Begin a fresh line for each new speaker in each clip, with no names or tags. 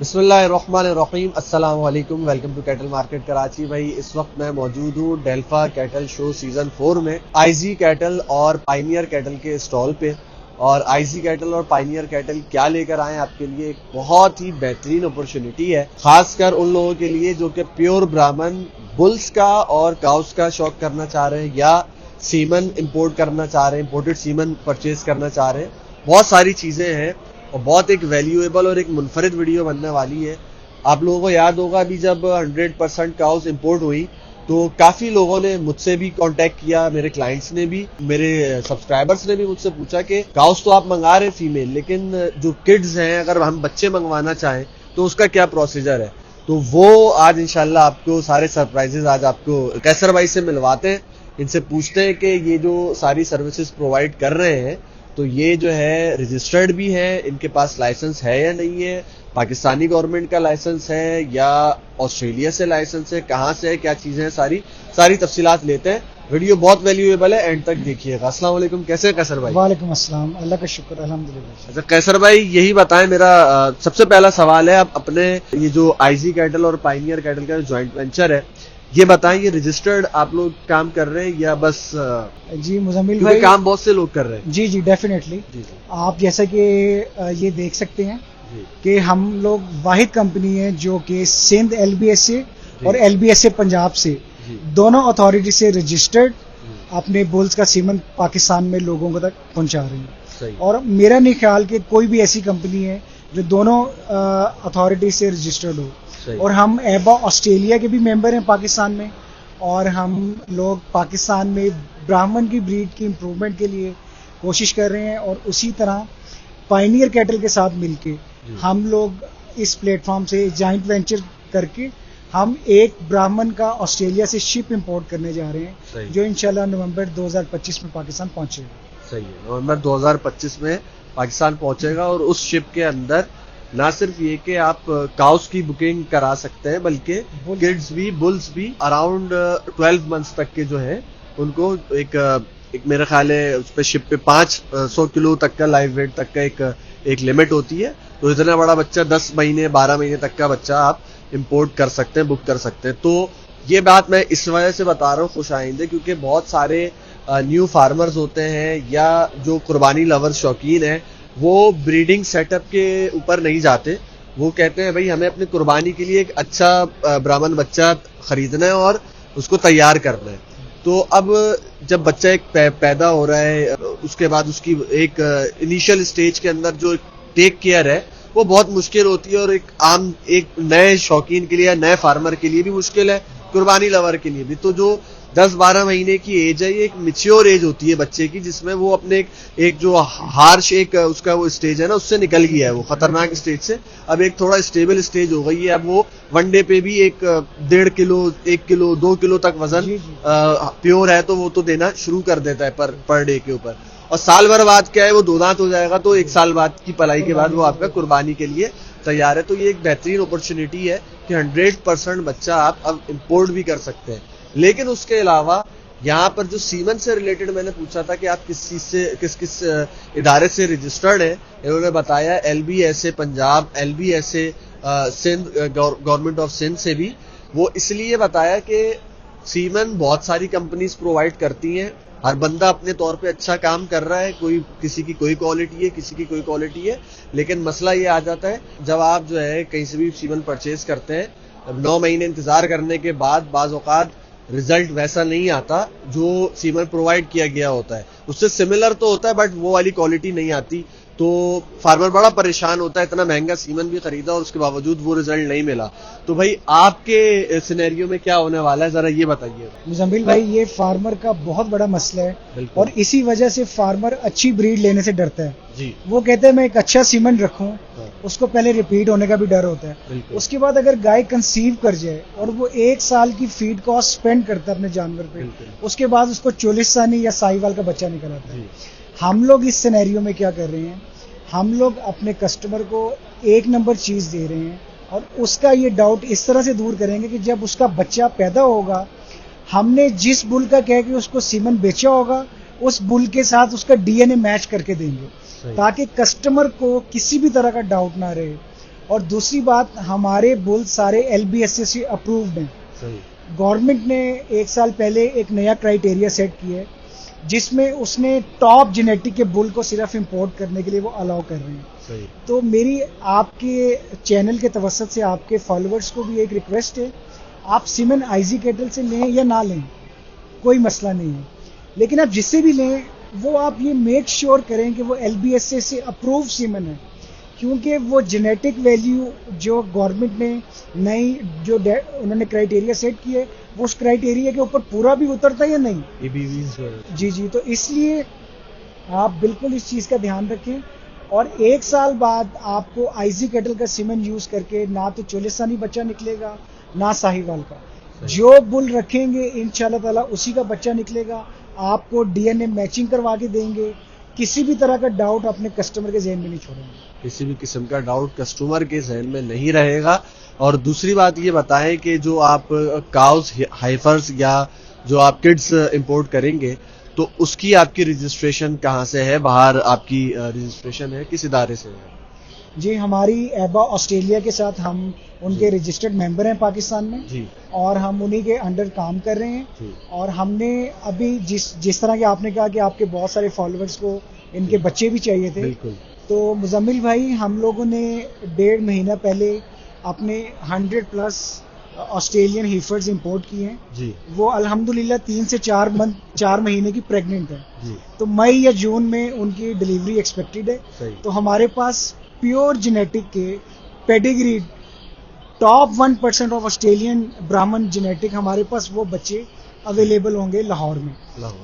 بسم اللہ الرحمن الرحیم، السلام علیکم، welcome to cattle market Karachi. بھائی اس وقت میں موجود ہوں ڈیلفا کیٹل شو سیزن 4 میں آئی زی کیٹل اور پائنیئر کیٹل کے اسٹال پہ۔ اور آئی زی کیٹل اور پائنیئر کیٹل کیا لے کر آئے آپ کے لیے، ایک بہت ہی بہترین اپرچونٹی ہے، خاص کر ان لوگوں کے لیے جو کہ پیور برامن بلز کا اور کاؤس کا شوق کرنا چاہ رہے ہیں، یا سیمن امپورٹ کرنا چاہ رہے ہیں، امپورٹڈ سیمن پرچیز کرنا چاہ رہے ہیں۔ بہت ساری چیزیں ہیں اور بہت ایک ویلیویبل اور ایک منفرد ویڈیو بننے والی ہے۔ آپ لوگوں کو یاد ہوگا ابھی جب 100% کاؤز امپورٹ ہوئی تو کافی لوگوں نے مجھ سے بھی کانٹیکٹ کیا، میرے کلائنٹس نے بھی، میرے سبسکرائبرز نے بھی مجھ سے پوچھا کہ کاؤز تو آپ منگا رہے فیمیل، لیکن جو کڈز ہیں اگر ہم بچے منگوانا چاہیں تو اس کا کیا پروسیجر ہے۔ تو وہ آج انشاءاللہ آپ کو سارے سرپرائزز آج آپ کو کیسر بھائی سے ملواتے ہیں، ان سے پوچھتے ہیں کہ یہ جو ساری سروسز پرووائڈ کر رہے ہیں تو یہ جو ہے رجسٹرڈ بھی ہے، ان کے پاس لائسنس ہے یا نہیں ہے، پاکستانی گورنمنٹ کا لائسنس ہے یا آسٹریلیا سے لائسنس ہے، کہاں سے ہے، کیا چیزیں ہیں، ساری تفصیلات لیتے ہیں۔ ویڈیو بہت ویلیویبل ہے، اینڈ تک دیکھیے گا۔ السلام علیکم، کیسے ہیں قیصر بھائی؟
وعلیکم السلام، اللہ کا شکر، الحمدللہ۔
اچھا قیصر بھائی، یہی بتائیں، میرا سب سے پہلا سوال ہے، آپ اپنے یہ جو آئی زی کیٹل اور پائنیئر کیٹل کا جوائنٹ وینچر ہے، یہ بتائیں یہ رجسٹرڈ آپ لوگ کام کر رہے ہیں یا بس
جی مزمل
کیونکہ
بھائی،
کام بہت سے لوگ کر رہے ہیں؟
جی ڈیفینیٹلی۔
جی
آپ جیسا کہ یہ دیکھ سکتے ہیں
جی
کہ ہم لوگ واحد کمپنی ہیں جو کہ سندھ ایل بی ایس سے اور ایل بی ایس سے پنجاب سے
جی
دونوں اتھارٹی سے رجسٹرڈ اپنے بولز کا سیمن پاکستان میں لوگوں کو تک پہنچا رہے ہیں۔
صحیح۔
اور میرا نہیں خیال کہ کوئی بھی ایسی کمپنی ہے جو دونوں اتھارٹی سے رجسٹرڈ ہو۔
صحیح۔
اور ہم ایبا آسٹریلیا کے بھی ممبر ہیں پاکستان میں، اور ہم لوگ پاکستان میں براہمن کی بریڈ کی امپروومنٹ کے لیے کوشش کر رہے ہیں، اور اسی طرح پائنیئر کیٹل کے ساتھ مل کے ہم لوگ اس پلیٹ فارم سے جوائنٹ وینچر کر کے ہم ایک براہمن کا آسٹریلیا سے شپ امپورٹ کرنے جا رہے ہیں، جو انشاءاللہ نومبر 2025 میں پاکستان پہنچے گا۔
صحیح ہے، نومبر 2025 میں پاکستان پہنچے گا، اور اس شپ کے اندر نہ صرف یہ کہ آپ کاؤس کی بکنگ کرا سکتے ہیں بلکہ کڈز بھی، بلز بھی اراؤنڈ 12 منتھس تک کے جو ہیں ان کو ایک میرا خیال ہے اس پہ شپ پہ 500 کلو تک کا لائیو ویٹ تک کا ایک لمٹ ہوتی ہے، تو اتنا بڑا بچہ 10 مہینے 12 مہینے تک کا بچہ آپ امپورٹ کر سکتے ہیں، بک کر سکتے ہیں۔ تو یہ بات میں اس وجہ سے بتا رہا ہوں خوش آئندے، کیونکہ بہت سارے نیو فارمرز ہوتے ہیں یا جو قربانی لورز شوقین ہیں، وہ بریڈنگ سیٹ اپ کے اوپر نہیں جاتے، وہ کہتے ہیں بھائی ہمیں اپنی قربانی کے لیے ایک اچھا برامن بچہ خریدنا ہے اور اس کو تیار کرنا ہے۔ تو اب جب بچہ ایک پیدا ہو رہا ہے، اس کے بعد اس کی ایک انیشل اسٹیج کے اندر جو ٹیک کیئر ہے وہ بہت مشکل ہوتی ہے، اور ایک نئے شوقین کے لیے، نئے فارمر کے لیے بھی مشکل ہے، قربانی لور کے لیے بھی۔ تو جو 10-12 مہینے کی ایج ہے، یہ ایک میچیور ایج ہوتی ہے بچے کی، جس میں وہ اپنے ایک جو ہارش ایک اس کا وہ اسٹیج ہے نا، اس سے نکل گیا ہے، وہ خطرناک اسٹیج سے اب ایک تھوڑا اسٹیبل اسٹیج ہو گئی ہے۔ اب وہ ون ڈے پہ بھی 1.5 کلو 1 کلو 2 کلو تک وزن پیور ہے تو وہ تو دینا شروع کر دیتا ہے پر ڈے کے اوپر، اور سال بھر بعد کیا ہے وہ 2 دانت ہو جائے گا، تو 1 سال بعد کی پلائی کے بعد وہ آپ کا قربانی کے لیے تیار ہے۔ تو یہ ایک بہترین اپرچونٹی ہے کہ 100% بچہ آپ اب امپورٹ بھی کر سکتے ہیں۔ لیکن اس کے علاوہ یہاں پر جو سیمن سے ریلیٹڈ میں نے پوچھا تھا کہ آپ کس چیز سے کس ادارے سے رجسٹرڈ ہیں، انہوں نے بتایا L B S A Punjab, L B S A Sindh, government of Sindh سے بھی۔ وہ اس لیے بتایا کہ سیمن بہت ساری کمپنیز پرووائڈ کرتی ہیں، ہر بندہ اپنے طور پہ اچھا کام کر رہا ہے، کسی کی کوئی کوالٹی ہے، کسی کی کوئی کوالٹی ہے، لیکن مسئلہ یہ آ جاتا ہے جب آپ جو ہے کہیں سے بھی سیمن پرچیز کرتے ہیں، 9 مہینے انتظار کرنے کے بعد بعض اوقات رزلٹ ویسا نہیں آتا جو سیمن پرووائڈ کیا گیا ہوتا ہے، اس سے سملر تو ہوتا ہے بٹ وہ والی کوالٹی نہیں آتی، تو فارمر بڑا پریشان ہوتا ہے، اتنا مہنگا سیمن بھی خریدا اور اس کے باوجود وہ رزلٹ نہیں ملا۔ تو بھائی آپ کے سینیریو میں کیا ہونے والا ہے، ذرا یہ بتائیے۔
مزمل بھائی، یہ فارمر کا بہت بڑا مسئلہ ہے، اور اسی وجہ سے فارمر اچھی بریڈ لینے سے ڈرتا ہے۔
جی،
وہ کہتے ہیں میں ایک اچھا سیمن رکھوں، اس کو پہلے ریپیٹ ہونے کا بھی ڈر ہوتا ہے، اس کے بعد اگر گائے کنسیو کر جائے اور وہ 1 سال کی فیڈ کاسٹ اسپینڈ کرتا ہے اپنے جانور پہ، اس کے بعد اس کو چولستانی یا ساہیوال کا بچہ نکل آتا ہے۔ ہم لوگ اس سینیریو میں کیا کر رہے ہیں، ہم لوگ اپنے کسٹمر کو 1 نمبر چیز دے رہے ہیں، اور اس کا یہ ڈاؤٹ اس طرح سے دور کریں گے کہ جب اس کا بچہ پیدا ہوگا، ہم نے جس بل کا کہہ کے اس کو سیمن بیچا ہوگا، اس بل کے ساتھ اس کا ڈی این اے میچ کر کے دیں گے، تاکہ کسٹمر کو کسی بھی طرح کا ڈاؤٹ نہ رہے۔ اور دوسری بات ہمارے بل سارے LBSA سے اپرووڈ ہیں. گورنمنٹ نے 1 سال پہلے ایک نیا کرائٹیریا سیٹ کیا ہے جس میں اس نے ٹاپ جینیٹک کے بل کو صرف امپورٹ کرنے کے لیے وہ الاؤ کر رہے ہیں. تو میری آپ کے چینل کے توسط سے آپ کے فالوورز کو بھی ایک ریکویسٹ ہے, آپ سیمن آئزی کیٹل سے لیں یا نہ لیں کوئی مسئلہ نہیں ہے, لیکن آپ جس سے بھی لیں وہ آپ یہ میک شیور کریں کہ وہ LBSA سے اپروو سیمن ہے, کیونکہ وہ جینیٹک ویلیو جو گورنمنٹ نے نئی جو انہوں نے کرائٹیریا سیٹ کیے وہ اس کرائٹیریا کے اوپر پورا بھی اترتا ہے یا نہیں. جی تو اس لیے آپ بالکل اس چیز کا دھیان رکھیں, اور 1 سال بعد آپ کو آئزی کیٹل کا سیمن یوز کر کے نہ تو چولستانی بچہ نکلے گا نہ ساہیوال کا. جو بل رکھیں گے انشاءاللہ تعالیٰ اسی کا بچہ نکلے گا. آپ کو DNA میچنگ کروا کے دیں گے, کسی بھی طرح کا ڈاؤٹ اپنے کسٹمر کے ذہن میں نہیں چھوڑیں گے.
کسی بھی قسم کا ڈاؤٹ کسٹمر کے ذہن میں نہیں رہے گا. اور دوسری بات یہ بتائیں کہ جو آپ کاؤز ہائفرز یا جو آپ کڈز امپورٹ کریں گے تو اس کی آپ کی رجسٹریشن کہاں سے ہے, باہر آپ کی رجسٹریشن ہے, کس ادارے سے ہے؟
جی ہماری ایبا آسٹریلیا کے ساتھ ہم ان کے رجسٹرڈ ممبر ہیں پاکستان میں جی, اور ہم انہی کے انڈر کام کر رہے ہیں جی. اور ہم نے ابھی جس طرح کہ آپ نے کہا کہ آپ کے بہت سارے فالوورز کو ان کے بچے بھی چاہیے تھے, تو مزمل بھائی ہم لوگوں نے 1.5 مہینہ پہلے اپنے 100+ آسٹریلین ہیفرز امپورٹ کیے ہیں جی. وہ الحمدللہ 3 سے 4 مہینے کی پریگننٹ ہے جی. تو مئی یا جون میں ان کی ڈلیوری ایکسپیکٹڈ ہے. تو ہمارے پاس پیور جینیٹک کے پیڈیگری ٹاپ 1% آف آسٹریلین برہمن جینیٹک ہمارے پاس وہ بچے اویلیبل ہوں گے لاہور میں.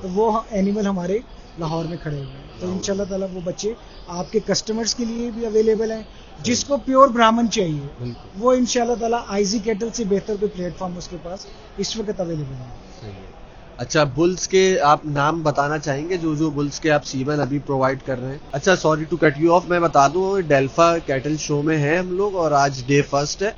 تو وہ اینیمل ہمارے لاہور میں کھڑے ہوئے ہیں, تو انشاءاللہ تعالیٰ وہ بچے آپ کے کسٹمرز کے لیے بھی اویلیبل ہیں. جس کو پیور برہمن چاہیے وہ انشاءاللہ تعالیٰ آئزی کیٹل سے بہتر کوئی پلیٹ فارم اس کے پاس اس وقت اویلیبل ہے.
اچھا, بلز کے آپ نام بتانا چاہیں گے جو بلز کے آپ سیمن ابھی پرووائڈ کر رہے ہیں؟ اچھا sorry to cut you off, میں بتا دوں ڈیلفا کیٹل شو میں ہیں ہم لوگ, اور آج ڈے 1 ہے,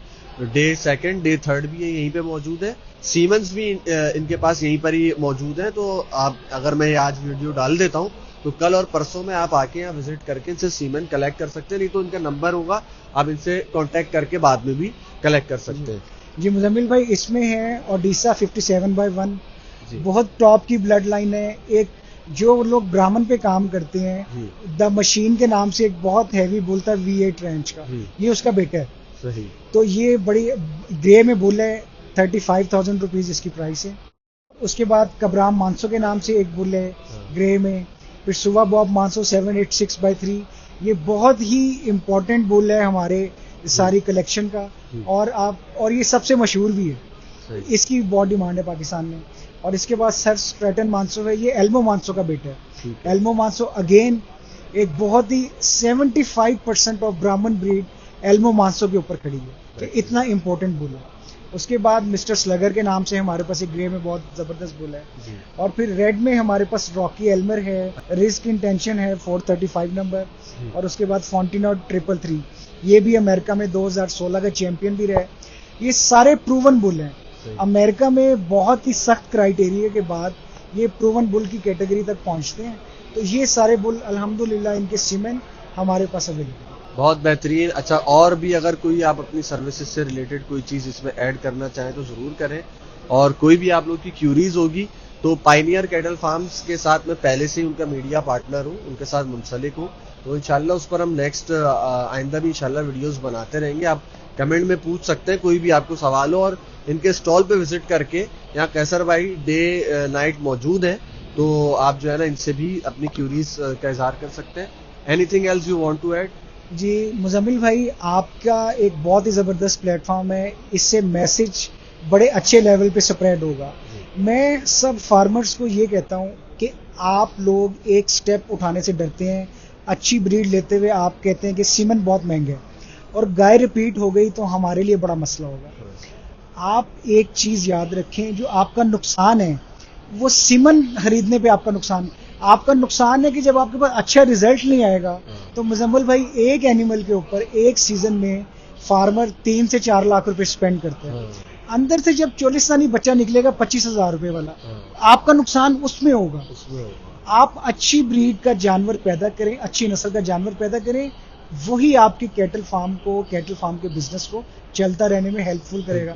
ڈے 2 ڈے 3 بھی ہے یہیں پہ موجود ہے. سیمنز بھی ان کے پاس یہیں پر ہی موجود ہیں. تو آپ اگر میں آج ویڈیو ڈال دیتا ہوں تو کل اور پرسوں میں آپ آ کے یہاں وزٹ کر کے ان سے سیمن کلیکٹ کر سکتے ہیں, نہیں تو ان کا نمبر ہوگا, آپ ان سے کانٹیکٹ کر کے بعد میں بھی کلیکٹ کر سکتے ہیں.
جی مزمل بھائی اس میں ہے اوڈیسا 57/1 بہت ٹاپ کی بلڈ لائن ہے. ایک جو لوگ برہمن پہ کام کرتے ہیں دا مشین کے نام سے ایک بہت ہیوی بل تھا V8 رینچ کا, یہ اس کا بیٹا ہے. صحیح. تو یہ بڑی گرے میں بل ہے, 35,000 روپیز اس کی پرائس ہے. اس کے بعد کبرام مانسو کے نام سے ایک بل ہے گرے میں. پھر سوا باب مانسو 786/3, یہ بہت ہی امپورٹنٹ بل ہے ہمارے ساری کلیکشن کا, اور یہ سب سے مشہور بھی ہے, اس کی بہت ڈیمانڈ ہے پاکستان میں. اور اس کے بعد سر اسٹریٹن مانسو ہے, یہ ایلمو مانسو کا بیٹا ہے. ایلمو مانسو اگین ایک بہت ہی 75% آف برہمن بریڈ ایلمو مانسو کے اوپر کھڑی ہے, کہ اتنا امپورٹنٹ بل ہے. اس کے بعد مسٹر سلگر کے نام سے ہمارے پاس ایک گرے میں بہت زبردست بل ہے. اور پھر ریڈ میں ہمارے پاس راکی ایلمر ہے, رسک انٹینشن ہے 435 نمبر, اور اس کے بعد فونٹینو 333, یہ بھی امریکہ میں 2016 کا چیمپئن بھی رہا. یہ سارے پروون بل ہیں. امریکہ میں بہت ہی سخت کرائٹیریا کے بعد یہ پروون بل کی کیٹیگری تک پہنچتے ہیں. تو یہ سارے بل الحمدللہ ان کے سیمن ہمارے پاس اویلیبل ہیں.
بہت بہترین. اچھا, اور بھی اگر کوئی آپ اپنی سروسز سے ریلیٹڈ کوئی چیز اس میں ایڈ کرنا چاہیں تو ضرور کریں, اور کوئی بھی آپ لوگ کی کیوریز ہوگی تو پائنیئر کیٹل فارمز کے ساتھ میں پہلے سے ہی ان کا میڈیا پارٹنر ہوں, ان کے ساتھ منسلک ہوں. تو انشاءاللہ اس پر ہم نیکسٹ آئندہ بھی انشاءاللہ ویڈیوز بناتے رہیں گے. آپ کمنٹ میں پوچھ سکتے ہیں کوئی بھی آپ کو سوال ہو, اور ان کے اسٹال پہ وزٹ کر کے, یہاں کیسر بھائی ڈے نائٹ موجود ہیں, تو آپ جو ہے نا ان سے بھی اپنی کیوریز کا اظہار کر سکتے ہیں. Anything else you want to add?
جی مزمل بھائی, آپ کا ایک بہت ہی زبردست پلیٹ فارم ہے, اس سے میسج بڑے اچھے لیول پہ سپریڈ ہوگا. میں سب فارمرز کو یہ کہتا ہوں کہ آپ لوگ ایک سٹیپ اٹھانے سے ڈرتے ہیں. اچھی بریڈ لیتے ہوئے آپ کہتے ہیں کہ سیمن بہت مہنگا ہے, اور گائے ریپیٹ ہو گئی تو ہمارے لیے بڑا مسئلہ ہوگا. آپ ایک چیز یاد رکھیں, جو آپ کا نقصان ہے وہ سیمن خریدنے پہ آپ کا نقصان ہے. آپ کا نقصان ہے کہ جب آپ کے پاس اچھا ریزلٹ نہیں آئے گا. تو مزمل بھائی ایک اینیمل کے اوپر ایک سیزن میں فارمر 3 سے 4 لاکھ روپے سپینڈ کرتا ہے. اندر سے جب چولستانی بچہ نکلے گا 25,000 روپے والا, آپ کا نقصان اس میں ہوگا. آپ اچھی بریڈ کا جانور پیدا کریں, اچھی نسل کا جانور پیدا کریں, وہی آپ کے کیٹل فارم کے بزنس کو چلتا رہنے میں ہیلپ فل کرے گا.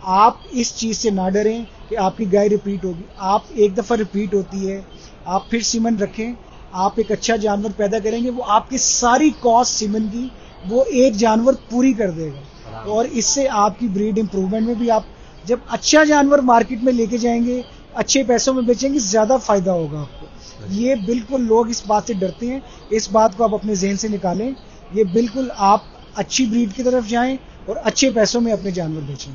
آپ اس چیز سے نہ ڈریں کہ آپ کی گائے ریپیٹ ہوگی. آپ ایک دفعہ ریپیٹ ہوتی ہے, آپ پھر سیمن رکھیں, آپ ایک اچھا جانور پیدا کریں گے, وہ آپ کی ساری کاسٹ سیمن کی وہ ایک جانور پوری کر دے گا. اور اس سے آپ کی بریڈ امپروومنٹ میں بھی, آپ جب اچھا جانور مارکیٹ میں لے کے جائیں گے, اچھے پیسوں میں بیچیں گے, زیادہ فائدہ ہوگا آپ کو. یہ بالکل لوگ اس بات سے ڈرتے ہیں, اس بات کو آپ اپنے ذہن سے نکالیں. یہ بالکل آپ اچھی بریڈ کی طرف جائیں اور اچھے پیسوں میں اپنے جانور بیچیں.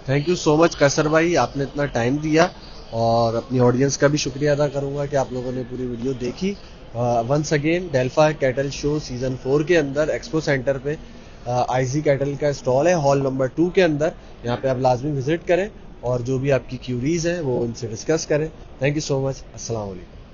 تھینک یو سو مچ قیصر بھائی, آپ نے اتنا ٹائم دیا, اور اپنی آڈینس کا بھی شکریہ ادا کروں گا کہ آپ لوگوں نے پوری ویڈیو دیکھی. ونس اگین ڈیلفا کیٹل شو سیزن 4 کے اندر ایکسپو سینٹر پہ آئی زی کیٹل کا اسٹال ہے, ہال نمبر 2 کے اندر. یہاں پہ آپ لازمی وزٹ کریں اور جو بھی آپ کی کیوریز ہیں وہ ان سے ڈسکس کریں. تھینک یو سو مچ. السلام علیکم.